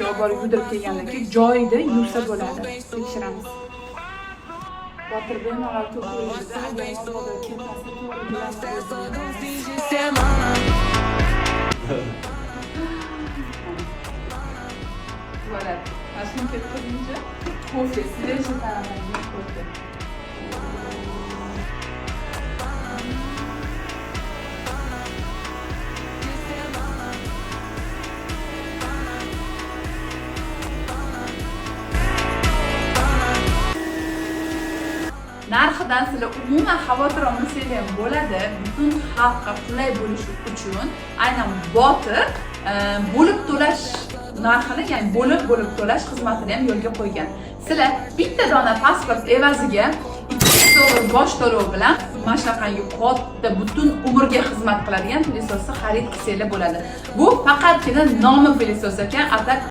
olib borib yudirib kelgandan keyin joyida yuvsa bo'ladi. Tekshiramiz. Botir bemalol to'kiladi. Voilà. Mashina ketguncha kofe, свежий taramaydi kofe. Narxidan sizlar umuman xavotir olmasanglar ham bo'ladi. Butun xalqqa qulay bo'lishi uchun aynan Botir bo'lib to'lash narxini, ya'ni bo'lib to'lash xizmatini ham yo'lga qo'ygan. Sizlar bitta dona pasport evaziga $200 bosh to'lov bilan mana shunaqangi katta butun umrga xizmat qiladigan pillososni xarid qilsanglar bo'ladi. Bu faqatgina nomi pillosos ekan, atak